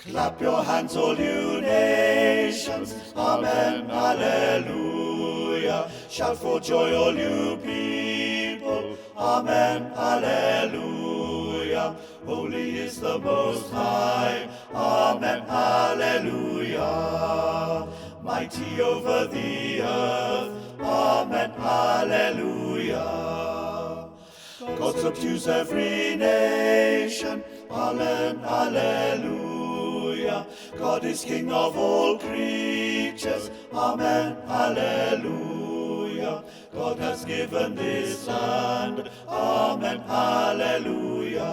Clap your hands, all you nations. Amen, alleluia. Shout for joy, all you people. Amen, alleluia. Holy is the Most High. Amen, alleluia. Mighty over the earth. Amen, alleluia. God subdues every nation. Amen, alleluia. God is King of all creatures. Amen, alleluia. God has given this land. Amen, alleluia.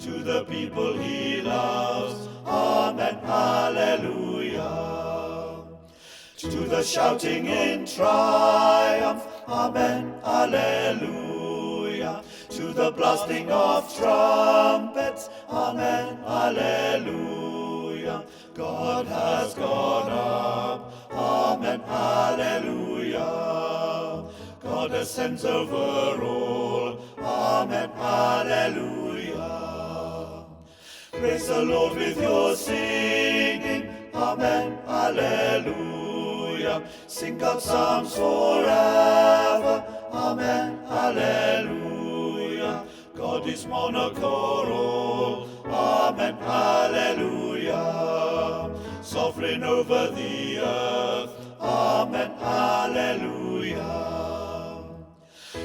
To the people he loves. Amen, alleluia. To the shouting in triumph. Amen, alleluia. To the blasting of trumpets, amen, alleluia. God has gone up, amen, alleluia. God ascends over all, amen, alleluia. Praise the Lord with your singing, amen, alleluia. Sing out psalms forever, amen, alleluia. God is monarch o'er all, amen, alleluia. Sovereign over the earth, amen, alleluia.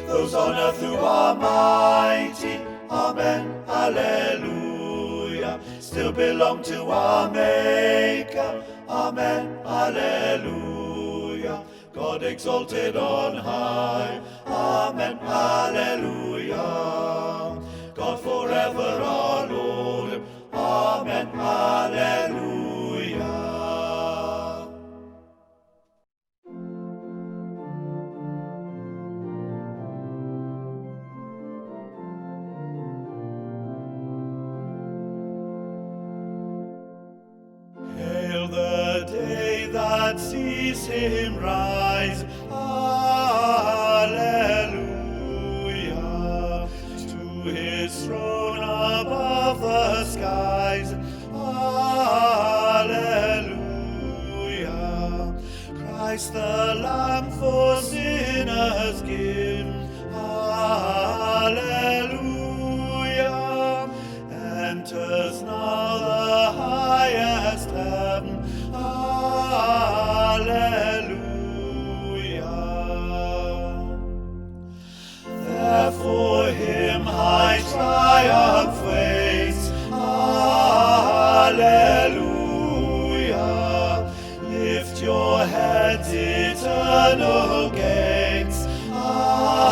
Those on earth who are mighty, amen, alleluia, still belong to our Maker, amen, alleluia. God exalted on high, amen, alleluia. God forever our Lord, amen, alleluia. Hail the day that sees him rise, alleluia, to his throne above the skies, alleluia. Christ the Lamb for sinners given, alleluia, enters now the highest heaven, alleluia. Therefore him high triumph waits, alleluia. Lift your heads, eternal gates, alleluia.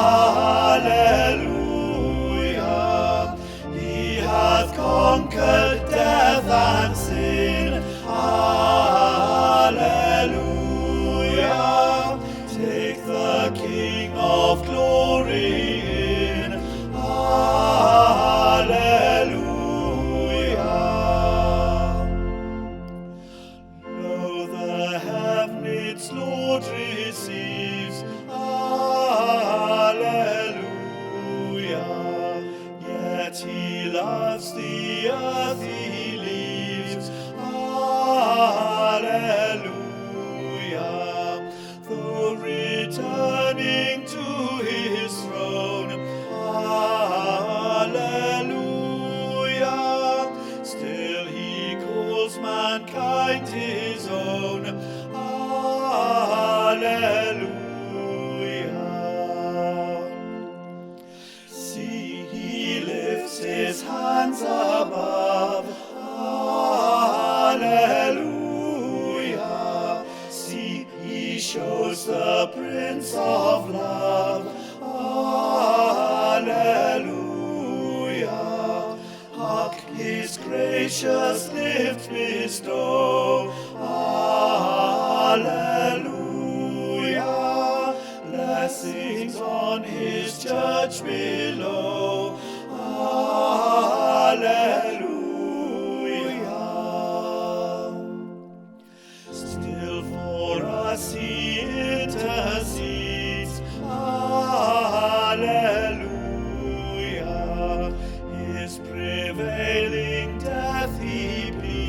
He hath conquered death and sin, alleluia. Take the King of glory in, alleluia. Lo, the heaven its Lord receives, alleluia. Yet he loves the earth he leaves, alleluia. Though returning to his throne, alleluia. Still he calls mankind his own, alleluia. See, he lifts his hands above, alleluia. See, he shows the Prince of Love, alleluia. Hark, his gracious lips bestow, alleluia. Blessings on his church below, alleluia. Still for us he intercedes, alleluia. His prevailing death he pleads,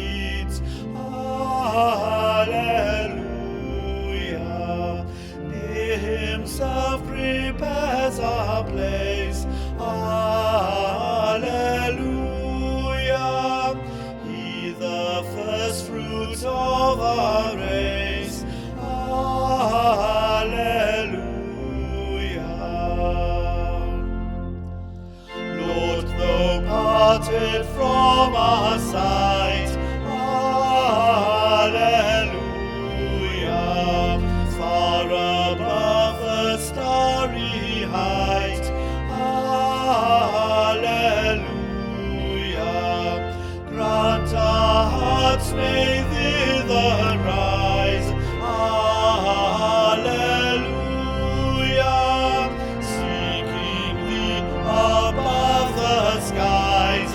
hearts may thither rise. Alleluia, seeking thee above the skies.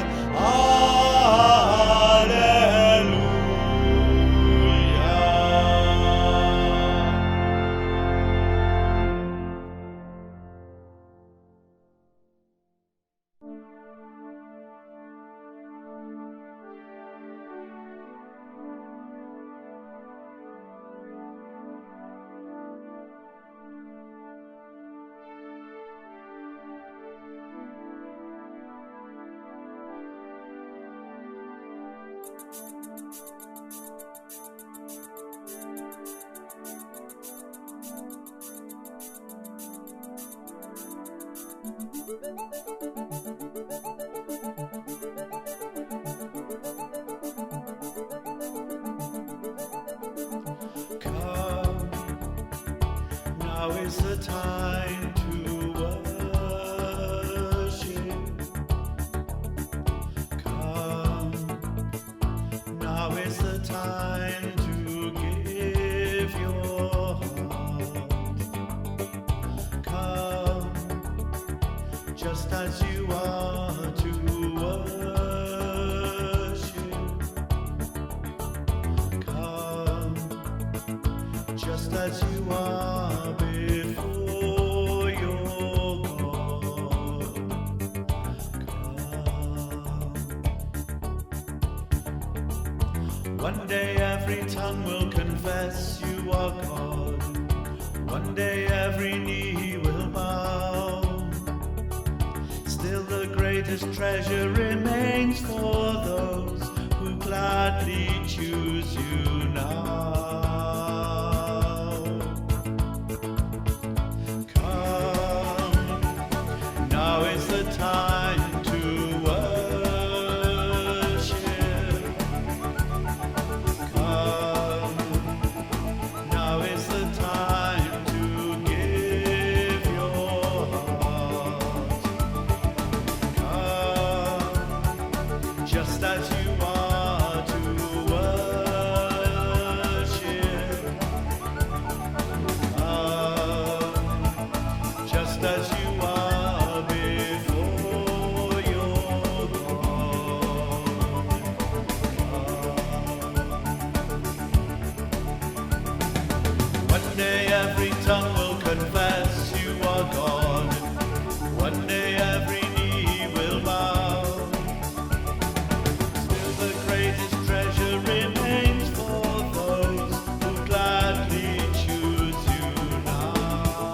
Come, now is the time to worship. Come, now is the time to give your heart. Come, just as you are to worship. Come, just as you are before your God. Come. One day every tongue will confess you are God. One day every knee will bow. Still the greatest treasure remains for those who gladly choose you now. Come, now is the time to worship. Come, now is the time to give your heart. Come, just as you are to worship. Come, just as you are before your God. One day every tongue will confess you are God. One day every knee will bow. Still the greatest treasure remains for those who gladly choose you now.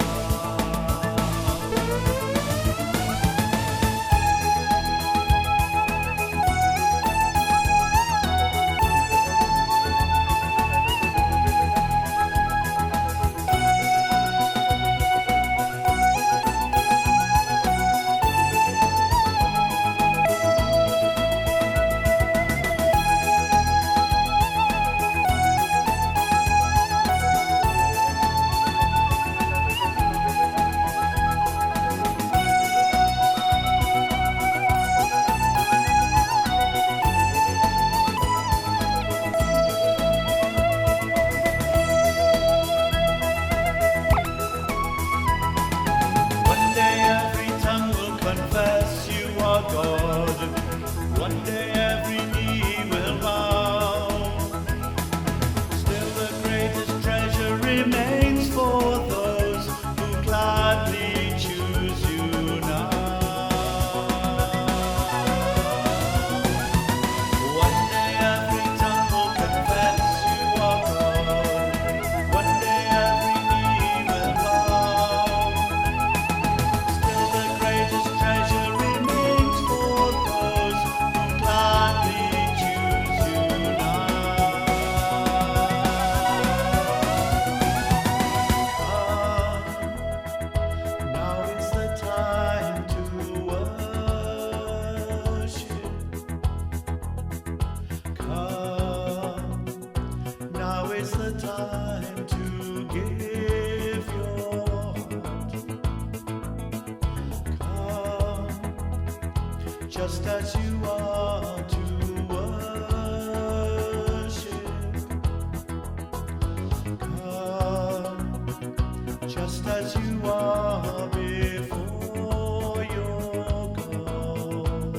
One day every tongue will confess you are God. One day every knee will bow. Still the greatest treasure remains for those who gladly choose you now. One day every tongue will confess you are God. One day every knee will bow. Still the greatest treasure remains for those who gladly choose you now. Come, now is the time to worship. Come, now is the time to give your heart. Come, just as you are to worship. just as you are before your God.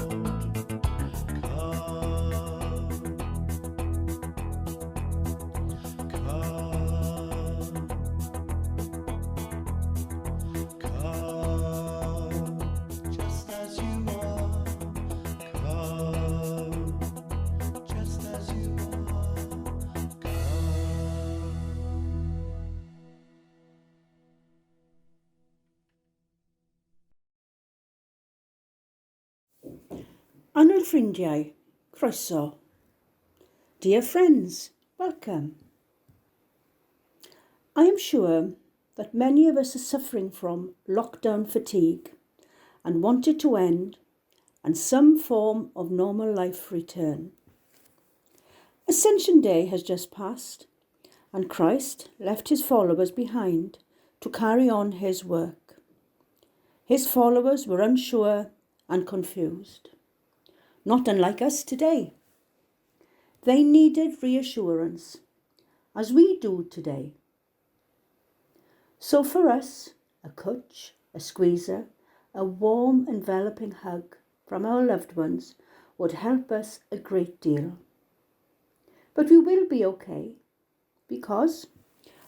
Come, just as you are. Come, just as you are. Come. Annwyl ffrindiau, croeso. Dear friends, welcome. I am sure that many of us are suffering from lockdown fatigue and want it to end and some form of normal life return. Ascension Day has just passed and Christ left his followers behind to carry on his work. His followers were unsure and confused, not unlike us today. They needed reassurance, as we do today. So for us, a touch, a squeezer, a warm enveloping hug from our loved ones would help us a great deal. But we will be okay, because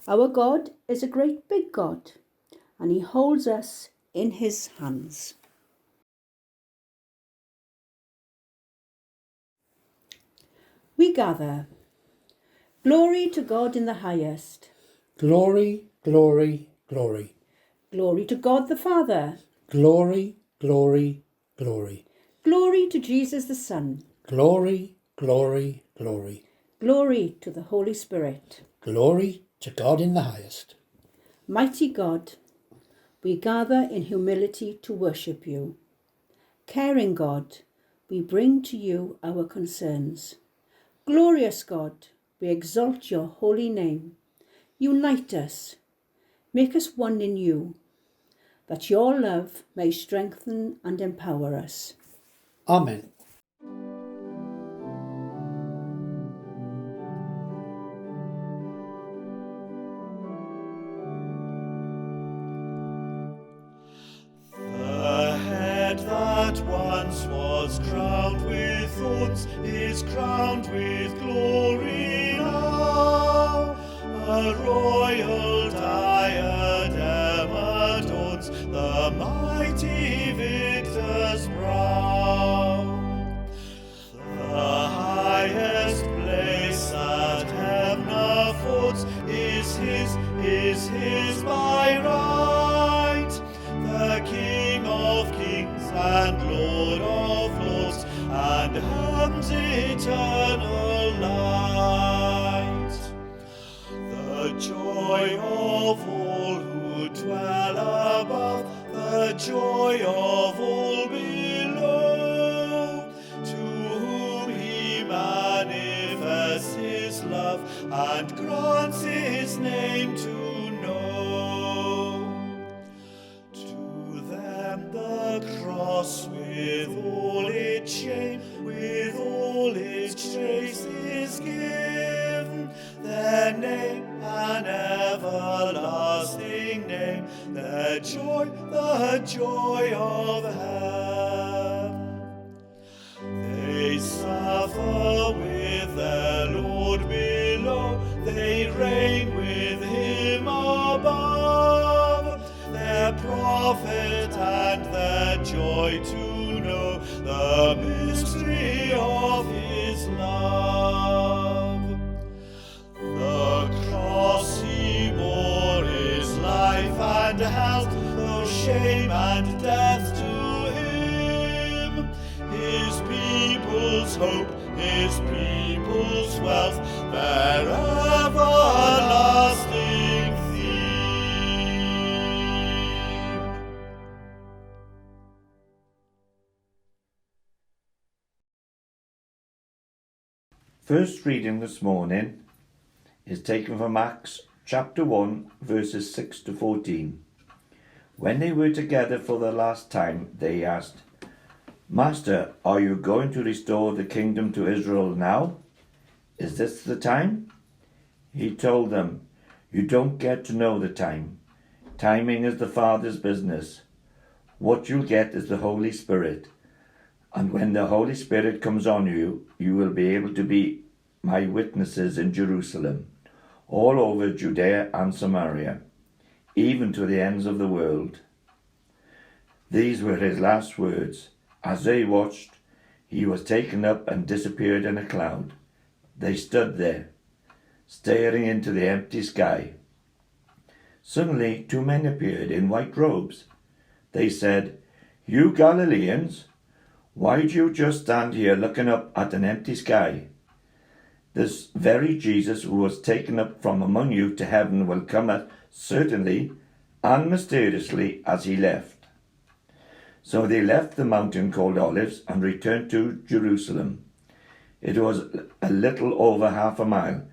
our God is a great big God, and he holds us in his hands. We gather. Glory to God in the highest. Glory, glory, glory. Glory to God the Father. Glory, glory, glory. Glory to Jesus the Son. Glory, glory, glory. Glory to the Holy Spirit. Glory to God in the highest. Mighty God, we gather in humility to worship you. Caring God, we bring to you our concerns. Glorious God, we exalt your holy name. Unite us, make us one in you, that your love may strengthen and empower us. Amen. The head that once was crowned with thorns is crowned with glory now. A royal diadem adorns the mighty victor's brow. The highest place that heaven affords is his by right. The King of kings and Lord of lords, and heaven's eternal light. The joy of all who dwell above, the joy of all below, to whom he manifests his love and grants his name to know. To them the cross with all its shame, with all its trace is given, their name an everlasting name, their joy, the joy of heaven. They suffer with their Lord below, they reign with him above, their profit and their joy to know the mystery of his love. The cross he bore is life and health, though shame and death to him. His people's hope, his people's wealth, their everlasting theme. First reading this morning is taken from Acts chapter 1 verses 6 to 14. When they were together for the last time, they asked, Master, are you going to restore the kingdom to Israel now? Is this the time? He told them, You don't get to know the time, Timing is the Father's business. What you'll get is the Holy Spirit. And when the Holy Spirit comes on you, you will be able to be my witnesses in Jerusalem, all over Judea and Samaria, even to the ends of the world. These were his last words. As they watched, he was taken up and disappeared in a cloud. They stood there, staring into the empty sky. Suddenly 2 men appeared in white robes. They said, "You Galileans, why do you just stand here looking up at an empty sky? This very Jesus who was taken up from among you to heaven will come as certainly and mysteriously as he left." So they left the mountain called Olives and returned to Jerusalem. It was a little over half a mile.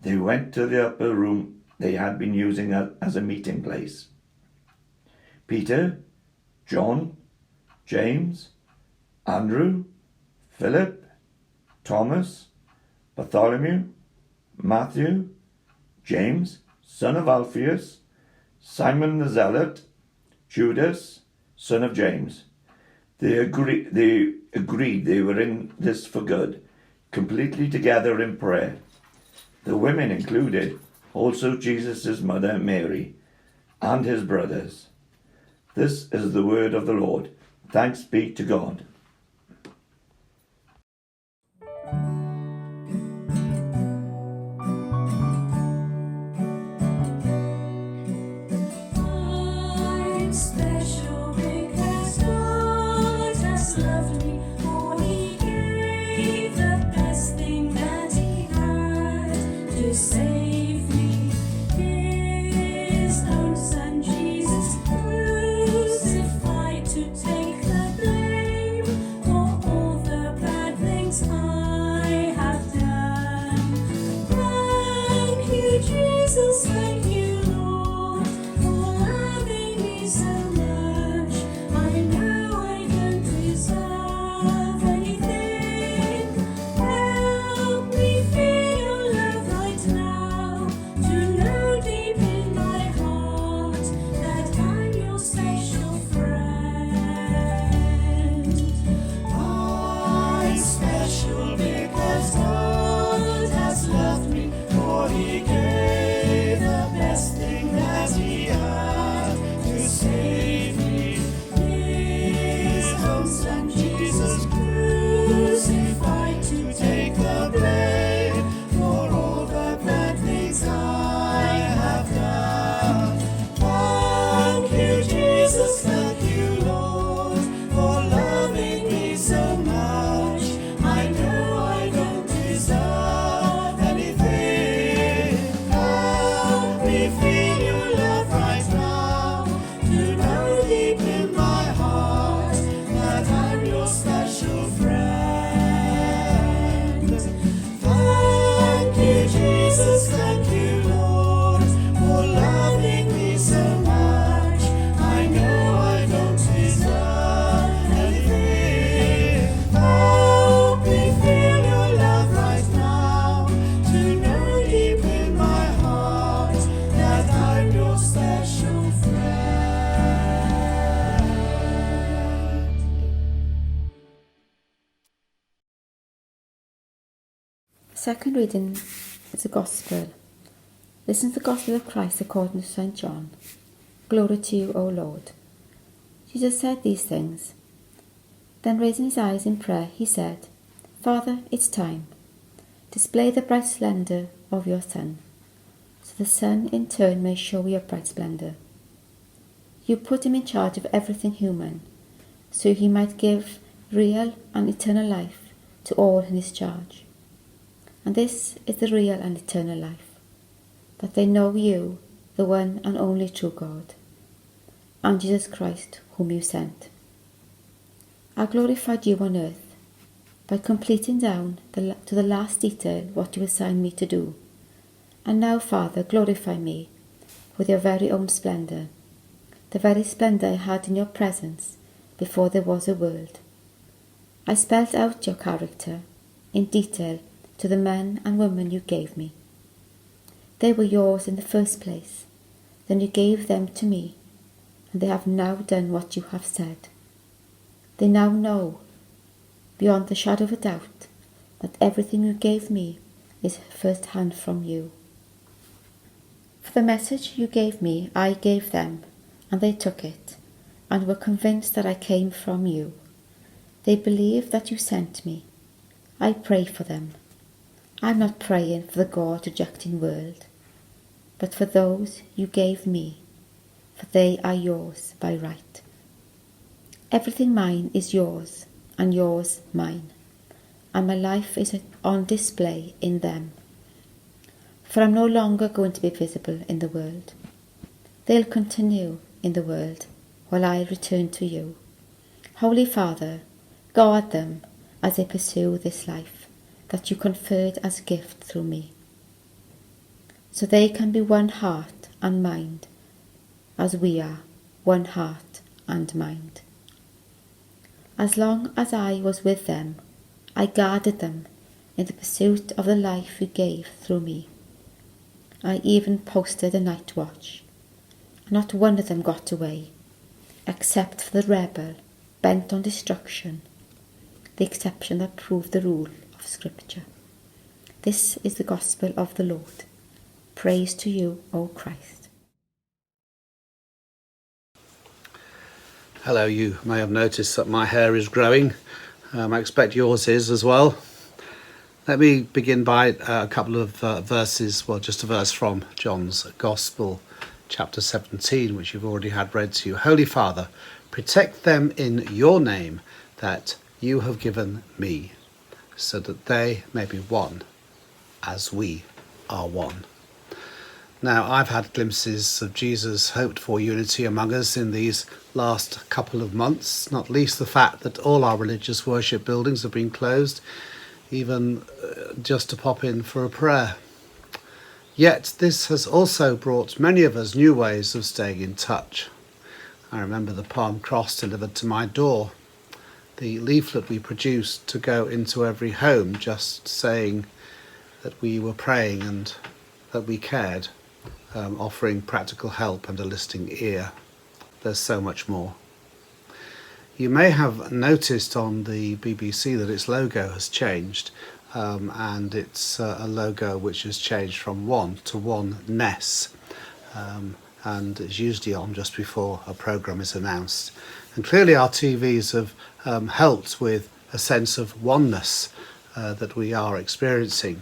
They went to the upper room they had been using as a meeting place. Peter, John, James, Andrew, Philip, Thomas, Bartholomew, Matthew, James, son of Alphaeus, Simon the Zealot, Judas, son of James. They agreed they were in this for good, completely together in prayer. The women included also Jesus' mother Mary and his brothers. This is the word of the Lord. Thanks be to God. Second reading is the Gospel. Listen to the Gospel of Christ according to St. John. Glory to you, O Lord. Jesus said these things. Then raising his eyes in prayer, he said, Father, it's time. Display the bright splendour of your Son, so the Son in turn may show your bright splendour. You put him in charge of everything human, so he might give real and eternal life to all in his charge. And this is the real and eternal life, that they know you, the one and only true God, and Jesus Christ, whom you sent. I glorified you on earth by completing down to the last detail what you assigned me to do. And now, Father, glorify me with your very own splendour, the very splendour I had in your presence before there was a world. I spelt out your character in detail to the men and women you gave me. They were yours in the first place, Then you gave them to me, and they have now done what you have said. They now know, beyond the shadow of a doubt, that everything you gave me is first hand from you. For the message you gave me, I gave them, and they took it, and were convinced that I came from you. They believe that you sent me. I pray for them. I'm not praying for the God-rejecting world, but for those you gave me, for they are yours by right. Everything mine is yours, and yours mine, and my life is on display in them. For I'm no longer going to be visible in the world. They'll continue in the world while I return to you. Holy Father, guard them as they pursue this life that you conferred as a gift through me, so they can be one heart and mind, as we are one heart and mind. As long as I was with them, I guarded them in the pursuit of the life you gave through me. I even posted a night watch. Not one of them got away, except for the rebel bent on destruction, the exception that proved the rule of Scripture. This is the gospel of the Lord. Praise to you, O Christ. Hello, you may have noticed that my hair is growing. I expect yours is as well. Let me begin by a couple of verses, well, just a verse from John's Gospel, chapter 17, which you've already had read to you. Holy Father, protect them in your name that you have given me, so that they may be one as we are one. Now, I've had glimpses of Jesus' hoped-for unity among us in these last couple of months, not least the fact that all our religious worship buildings have been closed, even just to pop in for a prayer. Yet this has also brought many of us new ways of staying in touch. I remember the palm cross delivered to my door, the leaflet we produced to go into every home just saying that we were praying and that we cared, offering practical help and a listening ear. There's so much more. You may have noticed on the BBC that its logo has changed, and it's a logo which has changed from one to oneness, and is usually on just before a programme is announced. And clearly our TVs have helped with a sense of oneness that we are experiencing.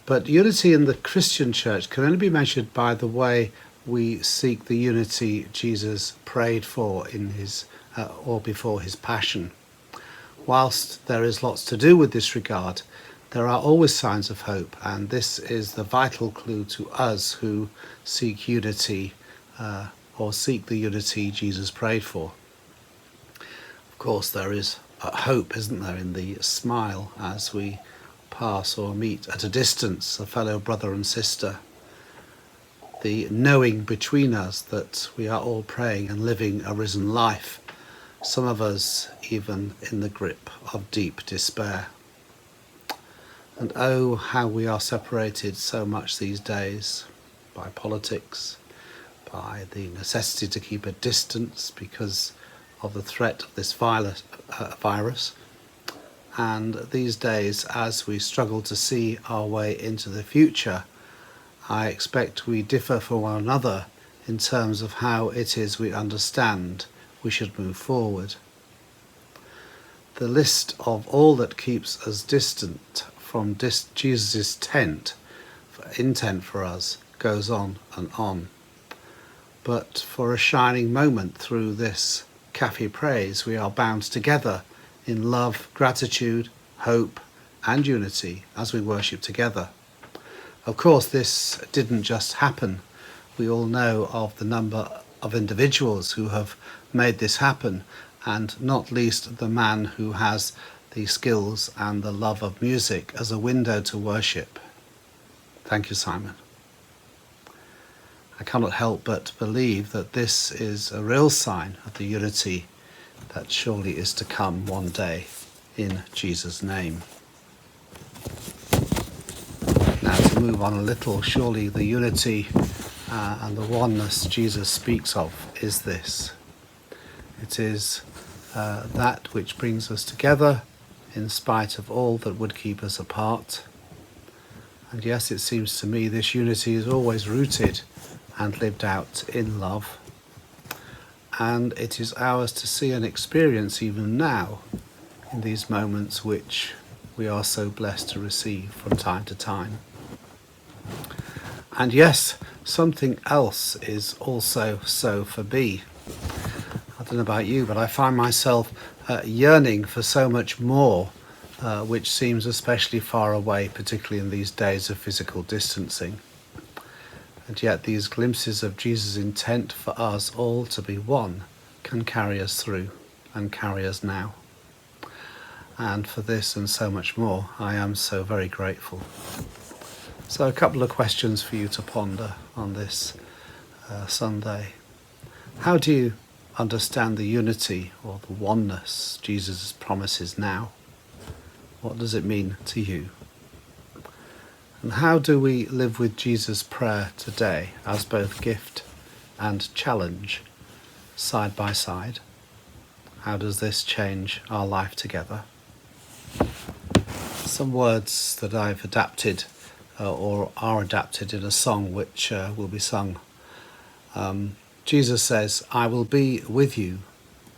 But unity in the Christian church can only be measured by the way we seek the unity Jesus prayed for in his or before his passion. Whilst there is lots to do with this regard, there are always signs of hope, and this is the vital clue to us who seek unity or seek the unity Jesus prayed for. Of course, there is hope, isn't there, in the smile as we pass or meet at a distance a fellow brother and sister. The knowing between us that we are all praying and living a risen life, some of us even in the grip of deep despair. And oh, how we are separated so much these days by politics, by the necessity to keep a distance because of the threat of this virus. And these days, as we struggle to see our way into the future, I expect we differ from one another in terms of how it is we understand we should move forward. The list of all that keeps us distant from Jesus' intent for us goes on and on. But for a shining moment through this cafe praise, we are bound together in love, gratitude, hope and unity as we worship together. Of course, this didn't just happen. We all know of the number of individuals who have made this happen, and not least the man who has the skills and the love of music as a window to worship. Thank you, Simon. I cannot help but believe that this is a real sign of the unity that surely is to come one day in Jesus' name. Now, to move on a little, surely the unity and the oneness Jesus speaks of is this. It is that which brings us together in spite of all that would keep us apart. And yes, it seems to me this unity is always rooted and lived out in love. And it is ours to see and experience even now in these moments which we are so blessed to receive from time to time. And yes, something else is also so for me. I don't know about you, but I find myself yearning for so much more, which seems especially far away, particularly in these days of physical distancing. And yet these glimpses of Jesus' intent for us all to be one can carry us through and carry us now. And for this and so much more, I am so very grateful. So a couple of questions for you to ponder on this Sunday. How do you understand the unity or the oneness Jesus promises now? What does it mean to you? And how do we live with Jesus' prayer today as both gift and challenge, side by side? How does this change our life together? Some words that I've adapted or are adapted in a song which will be sung. Jesus says, "I will be with you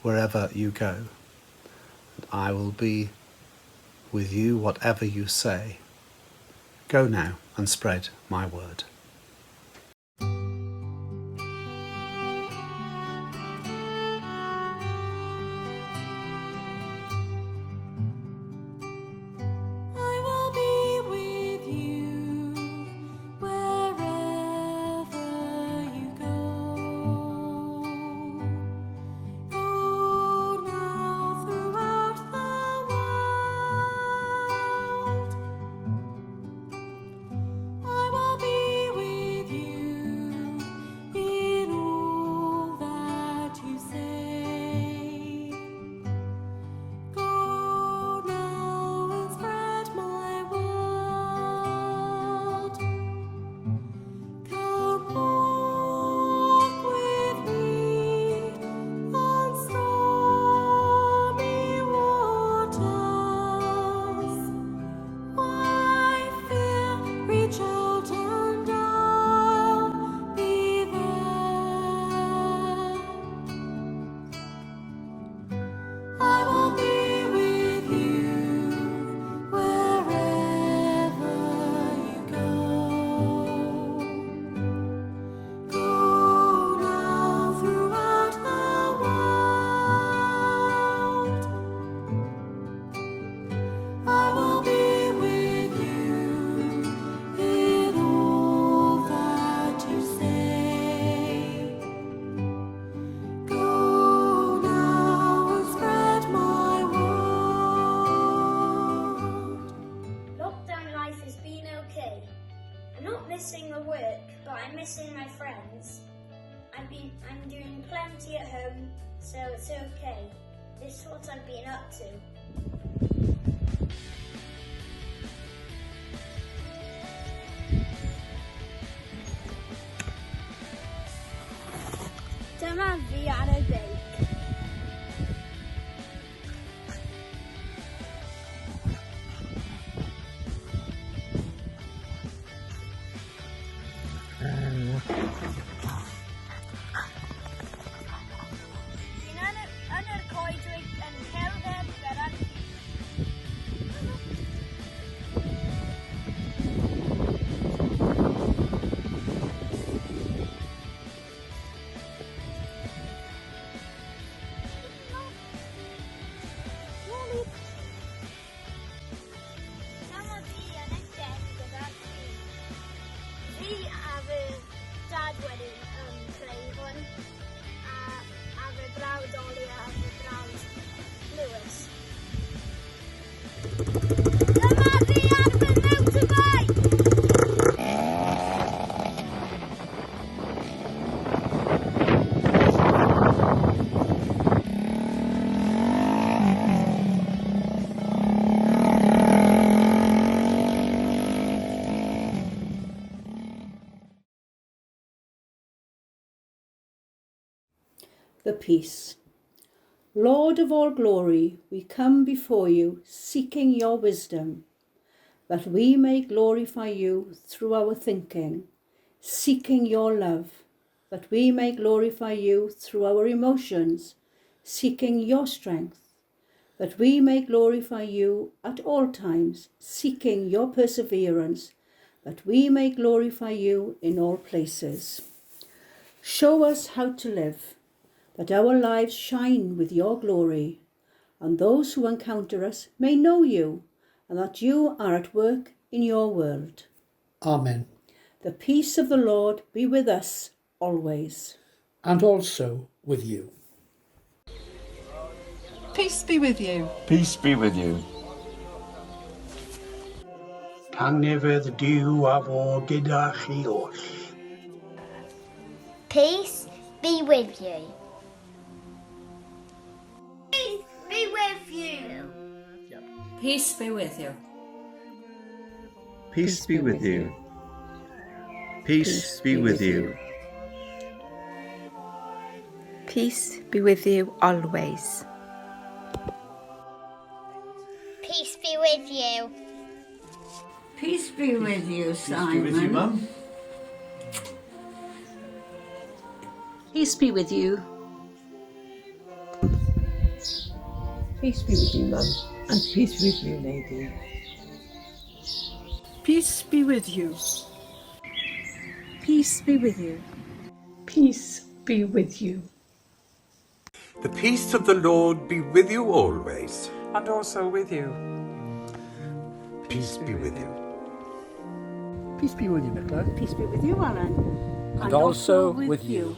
wherever you go. I will be with you whatever you say. Go now and spread my word." missing the work, but I'm missing my friends. I'm doing plenty at home, so it's okay. This is what I've been up to. Dyma fi ar y beic. Dwi'n yn yr coedwig yn cerdded gyda'r ci. the peace. Lord of all glory, we come before you seeking your wisdom, that we may glorify you through our thinking, seeking your love, that we may glorify you through our emotions, seeking your strength, that we may glorify you at all times, seeking your perseverance, that we may glorify you in all places. Show us how to live, that our lives shine with your glory, and those who encounter us may know you, and that you are at work in your world. Amen. The peace of the Lord be with us always. And also with you. Peace be with you. Peace be with you. Tangnefedd Duw a fo gyda chi oll. Peace be with you. Peace be with you. Peace be with you. Peace be with you. Peace be with you. Peace be with you always. Peace be with you. Peace be with you, Simon. Peace be with you, Mum. Peace be with you. Peace be with you, Mum, and peace with you, lady. Peace be with you. Peace be with you. Peace be with you. The peace of the Lord be with you always. And also with you. Peace be with you. Peace be with you, Nicola. Peace be with you, Alan. And also with you.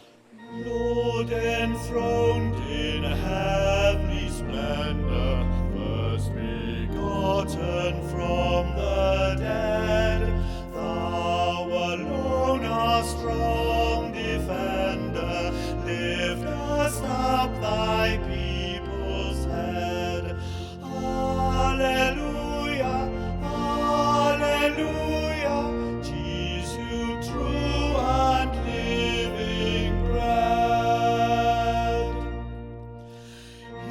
Lord enthroned in heavenly splendor, first begotten from the dead, thou alone art strong defender, liftest up thy people's head. Alleluia, alleluia, Jesus true and living bread.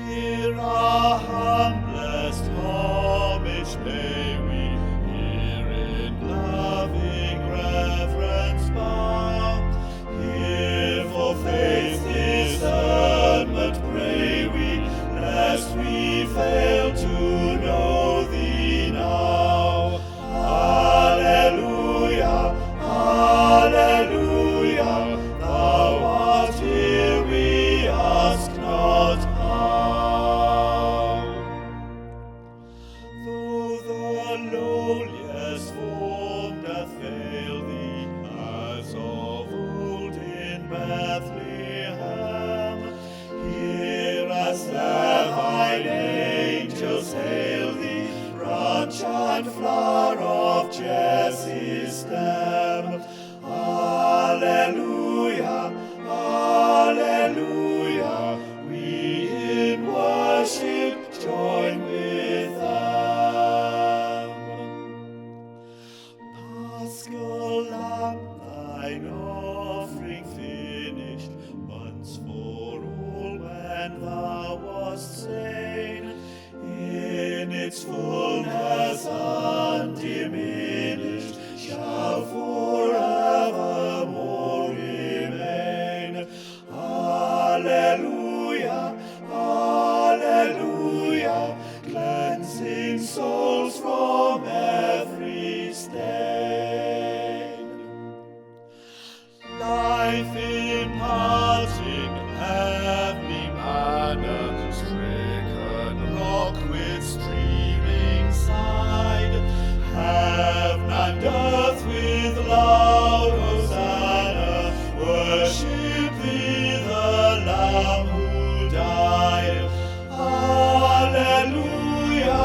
Hear our humblest homage may we, here in loving reverence bow. Here for faith's discernment pray we, lest we fail to know thee now. Alleluia, alleluia, thou art here, we ask not how. Though the lowliest form doth fail thee, as of old in Bethlehem, hear as thine angels hail thee, branch and flower of Jesse's stem. Alleluia, alleluia, we in worship join with them. Paschal Lamb, thine offering finished, once for all when thou wast slain, in its fullness undiminished, shall forevermore remain. Alleluia, alleluia, cleansing souls from every stain. Life imparting, heavenly manna, stricken rock with streaming side, heaven and earth with loud hosanna, worship thee, the Lamb who died. Alleluia,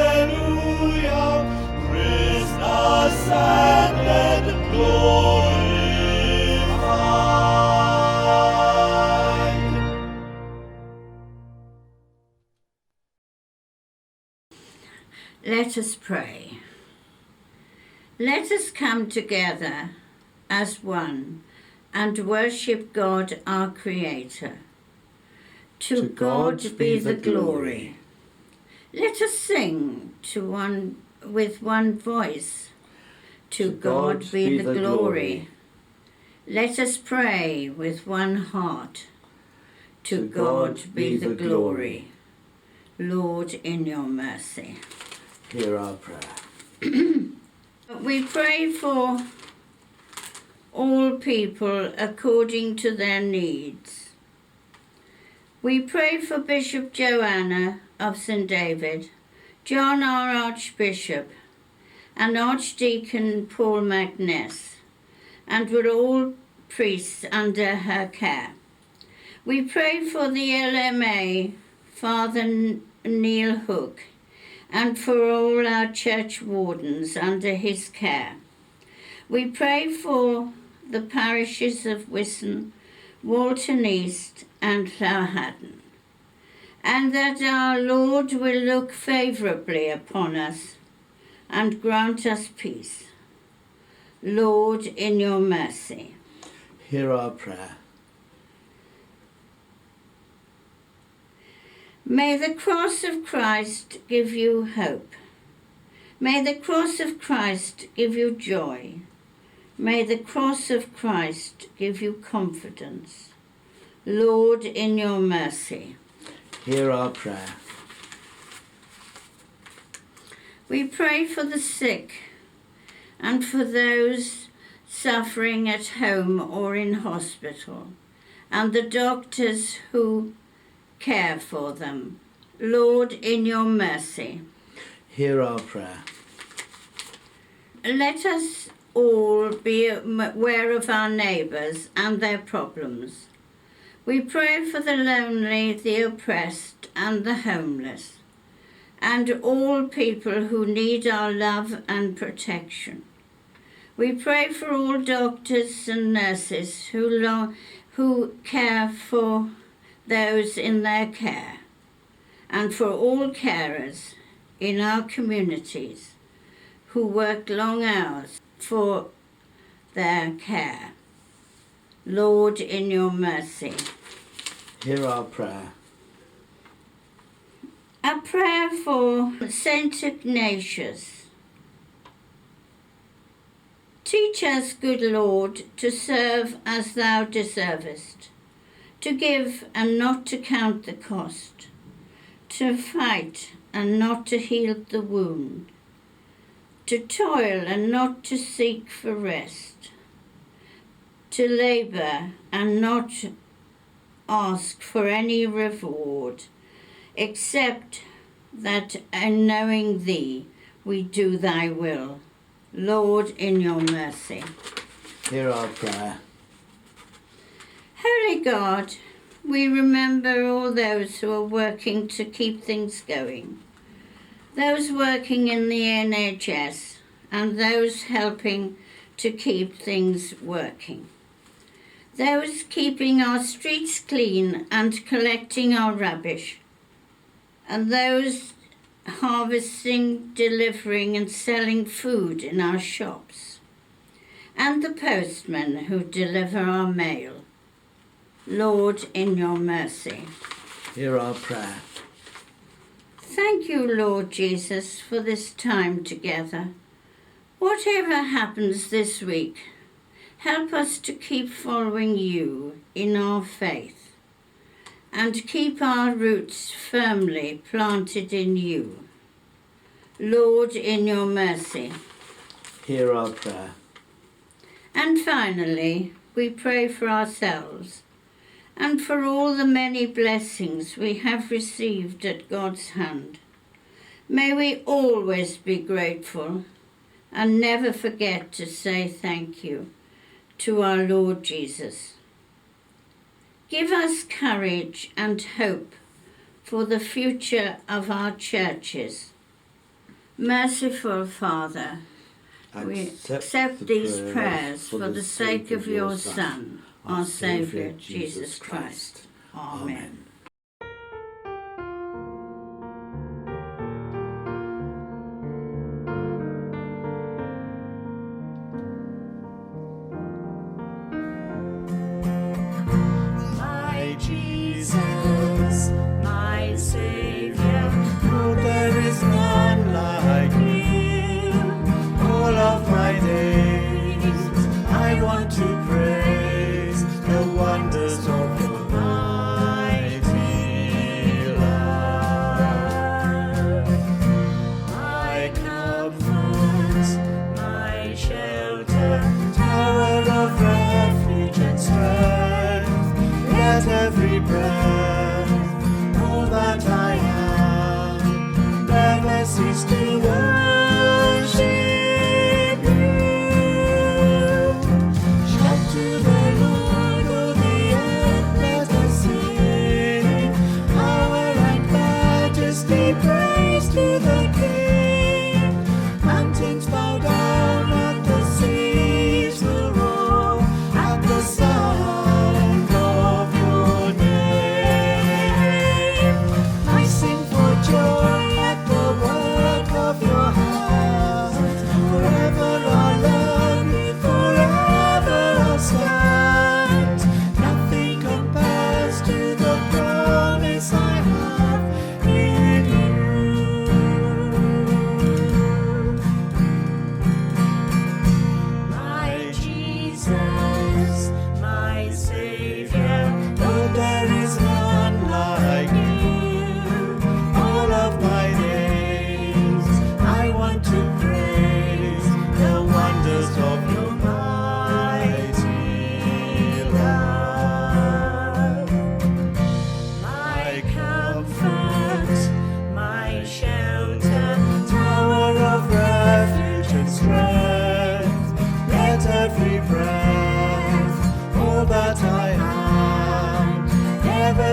alleluia, risen, ascended, glorified. Let us pray. Let us come together as one and worship God our Creator. To God be the glory. Let us sing with one voice. To God be the glory. Let us pray with one heart. To God be the glory. Lord, in your mercy. Hear our prayer. We pray for all people according to their needs. We pray for Bishop Joanna of St. David, John our Archbishop, and Archdeacon Paul MacNess, and for all priests under her care. We pray for the LMA, Father Neil Hook, and for all our church wardens under his care. We pray for the parishes of Wiston, Walton East, and Flowerhaddon, and that our Lord will look favourably upon us and grant us peace. Lord, in your mercy. Hear our prayer. May the cross of Christ give you hope. May the cross of Christ give you joy. May the cross of Christ give you confidence. Lord, in your mercy. Hear our prayer. We pray for the sick and for those suffering at home or in hospital, and the doctors who care for them. Lord, in your mercy. Hear our prayer. Let us all be aware of our neighbours and their problems. We pray for the lonely, the oppressed, and the homeless, and all people who need our love and protection. We pray for all doctors and nurses who care for those in their care, and for all carers in our communities who work long hours for their care. Lord, in your mercy. Hear our prayer. A prayer for Saint Ignatius. Teach us, good Lord, to serve as thou deservest, to give and not to count the cost, to fight and not to heal the wound, to toil and not to seek for rest, to labour and not ask for any reward, except that in knowing thee we do thy will. Lord, in your mercy. Hear our prayer. Holy God, we remember all those who are working to keep things going, those working in the NHS, and those helping to keep things working, those keeping our streets clean and collecting our rubbish, and those harvesting, delivering, and selling food in our shops, and the postmen who deliver our mail. Lord, in your mercy. Hear our prayer. Thank you, Lord Jesus, for this time together. Whatever happens this week, help us to keep following you in our faith and keep our roots firmly planted in you. Lord, in your mercy. Hear our prayer. And finally, we pray for ourselves and for all the many blessings we have received at God's hand. May we always be grateful and never forget to say thank you to our Lord Jesus. Give us courage and hope for the future of our churches. Merciful Father, we accept these prayers for the sake of your Son, our Saviour, Jesus Christ. Amen.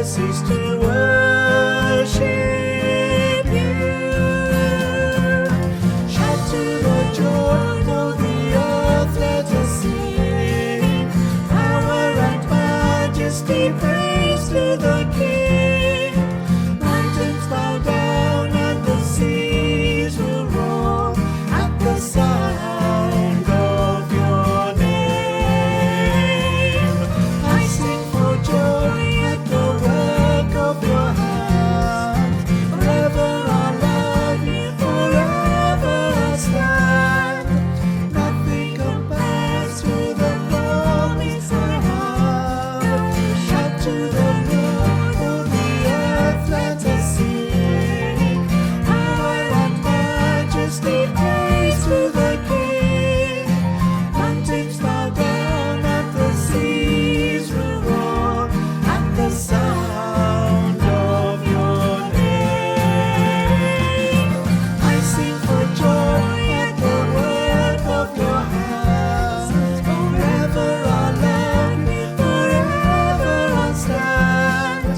cease to worship you. Shout to the joy of the earth, let us sing. Power and majesty, praise to the King. Mountains bow down and the seas will roar at the sound of your name. I sing for joy at the work of your hand. Forever I'll love you, forever I'll stand. Nothing compares to the promise I have. Shout to the Lord of the earth, let us sing. Power and majesty, praise to the King. Mountains bow down and the seas will roar at the sound of your name. I sing for joy at the work of your hands. Forever I'll love you, forever I'll stand.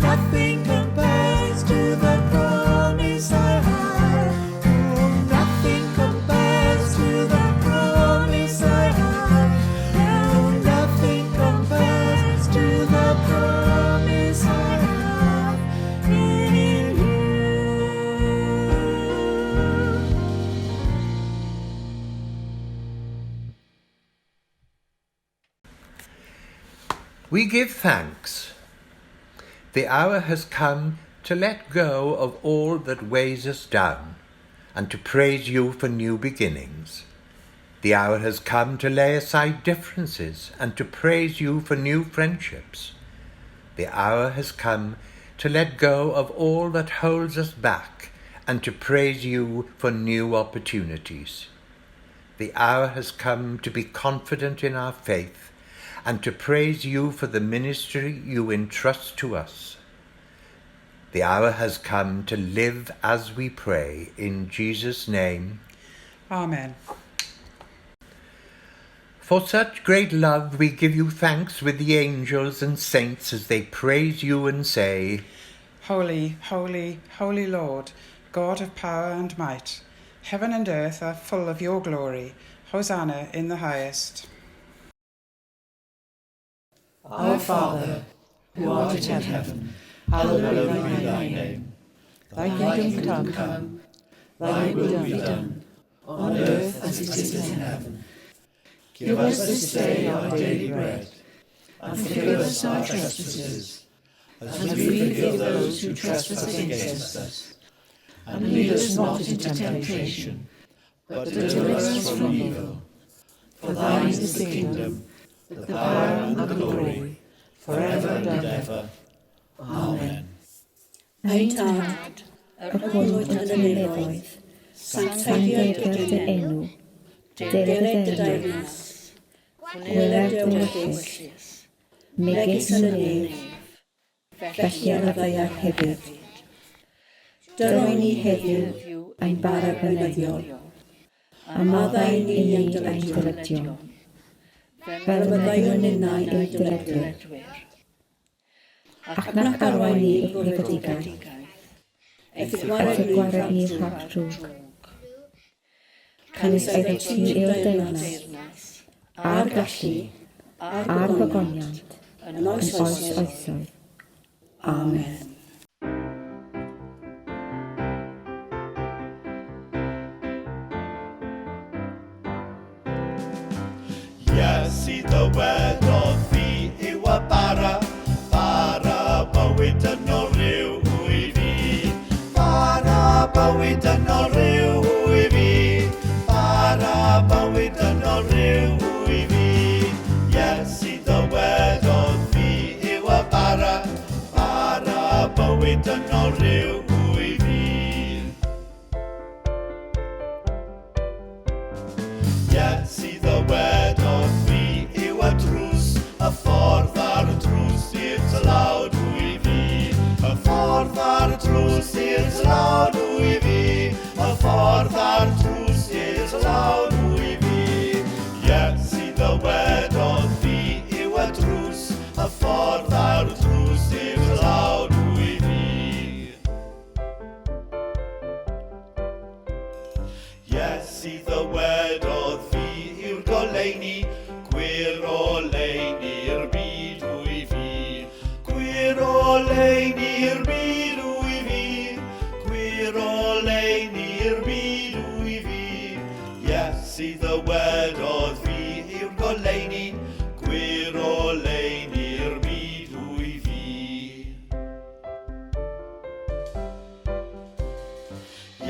Nothing compares to the promise I have. Oh, nothing compares to the promise I have. Oh, nothing compares to the promise I have in you. We give thanks. The hour has come to let go of all that weighs us down and to praise you for new beginnings. The hour has come to lay aside differences and to praise you for new friendships. The hour has come to let go of all that holds us back and to praise you for new opportunities. The hour has come to be confident in our faith and to praise you for the ministry you entrust to us. The hour has come to live as we pray in Jesus' name. Amen. For such great love we give you thanks with the angels and saints as they praise you and say, Holy, holy, holy Lord, God of power and might, heaven and earth are full of your glory. Hosanna in the highest. Our Father, who art in heaven, hallowed be thy name. Thy kingdom come, thy will be done, on earth as it is in heaven. Give us this day our daily bread, and forgive us our trespasses, as we forgive those who trespass against us. And lead us not into temptation, but deliver us from evil. For thine is the kingdom, the power and the glory, forever and ever. Amen. Ein tad, yr hwnnw yn y nefoedd, sanctaidd dy enw, dered dy deyrnas, gweled dy wyllys, megis yn y nef, felly ar y ddeiar hefyd. Dylwn ni heddiw ein bara byneddiol, a maddau ni ein dyledio, fel byddai'n unnau ein dyledwyr. Ac nac arwain ni i brifedigaeth, eith gwared ni rhag drwg. Cynnes eith ti i'w deyrnas, a'r gallu, a'r gogoniant, yn oes oesoedd. Amen. Iesu ddywedodd fi yw y bara bywyd yn o ryw i fi. Bara bywyd yn o ryw i fi. Bara bywyd yn o ryw i fi. Iesu ddywedodd fi yw y bara bywyd yn o ryw i fi. Iesu ddywedodd fi yw y drws, y ffordd ar y drws i'r tlawd i fi. Y ffordd ar y drws i'r tlawd i fi. Y ffordd ar y drws i'r tlawd i fi. Iesu ddywedodd fi yw y drws, y ffordd ar y drws i'r tlawd leini, gwir o leini'r byd wy fi. Gwir o leini'r byd wy fi, gwir o leini'r byd wy fi. Iesu ddywedodd fi yw'r goleini, gwir o leini'r byd wy fi.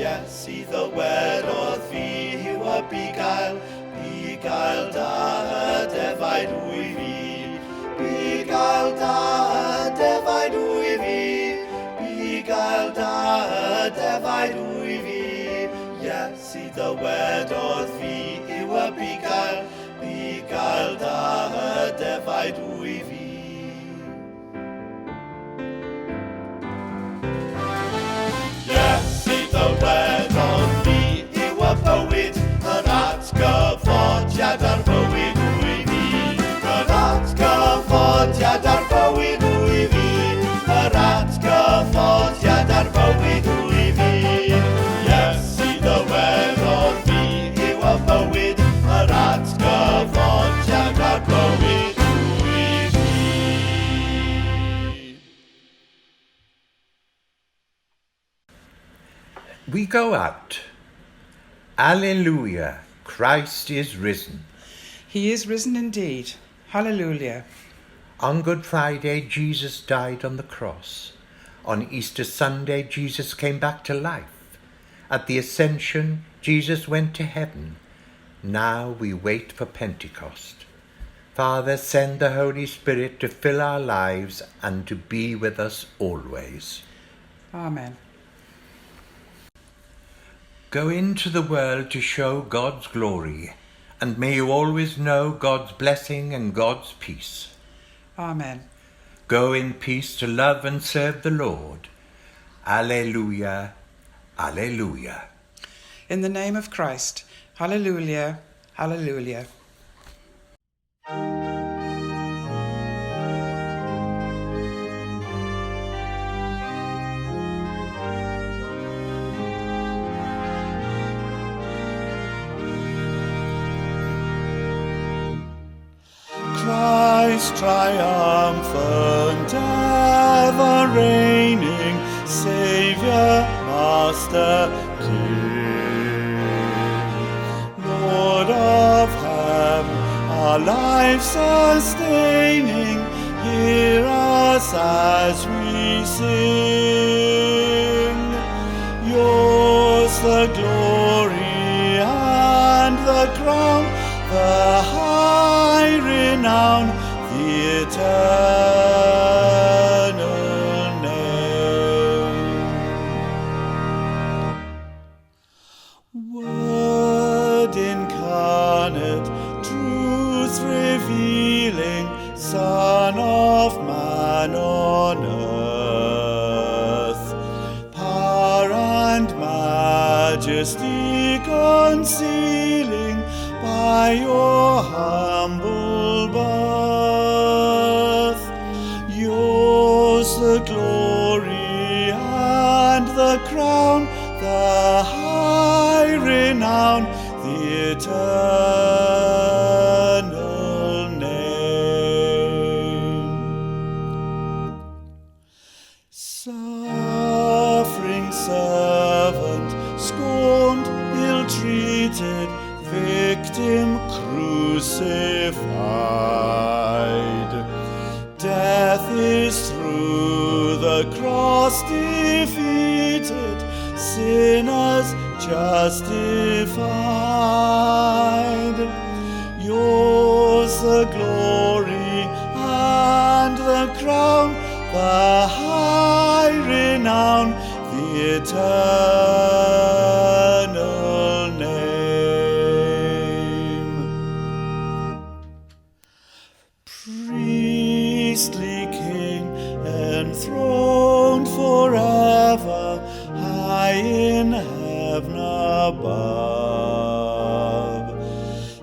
Iesu ddywedodd fi yw y bugail da y defaid wy fi. Bugail da y defaid wy fi, bugail da y defaid wy fi. Iesu ddywedodd fi yw y bugail da y defaid wy fi. Iesu ddywedodd fi yw y bywyd, yr atgyfodiad ar bywyd wy fi. Yr atgyfodiad ar bywyd wy fi, yr atgyfodiad ar bywyd wy fi. Iesu ddywedodd fi yw y bywyd, yr atgyfodiad ar bywyd wy fi. We go out. Alleluia, Christ is risen. He is risen indeed. Hallelujah. On Good Friday, Jesus died on the cross. On Easter Sunday, Jesus came back to life. At the Ascension, Jesus went to heaven. Now we wait for Pentecost. Father, send the Holy Spirit to fill our lives and to be with us always. Amen. Go into the world to show God's glory, and may you always know God's blessing and God's peace. Amen. Go in peace to love and serve the Lord. Alleluia, alleluia. In the name of Christ. Hallelujah, hallelujah. Christ triumphant, ever reigning, Saviour, Master, King. Lord of heaven, our life sustaining, hear us as we sing. Yours the glory and the crown, the high renown, the eternal name. Word incarnate, truth revealing, Son of man on earth, power and majesty concealing, by your humble birth. Yours the glory and the crown, the high renown, the eternal name. Suffering servant, scorned, ill-treated, victim crucified. Death is through the cross defeated, sinners justified. Yours the glory and the crown, the high renown, the eternal name. Priestly King, enthroned forever, high in heaven above.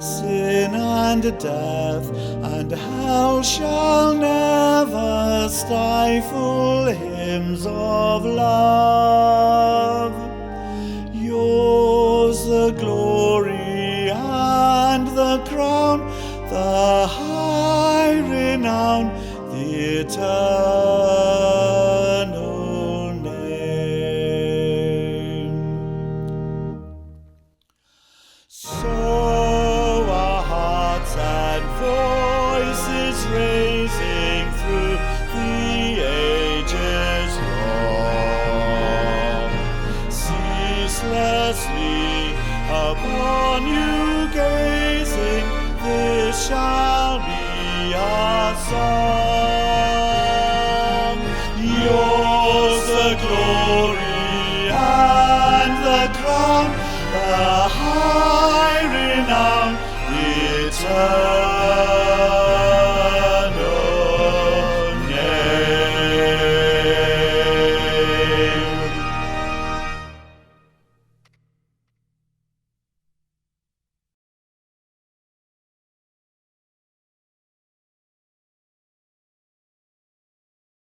Sin and death and hell shall never stifle hymns of love. Yours the glory and the crown, voices raising through the ages long, ceaselessly upon you gazing, this shall be our song. Yours the glory and the crown, the high renown eternal.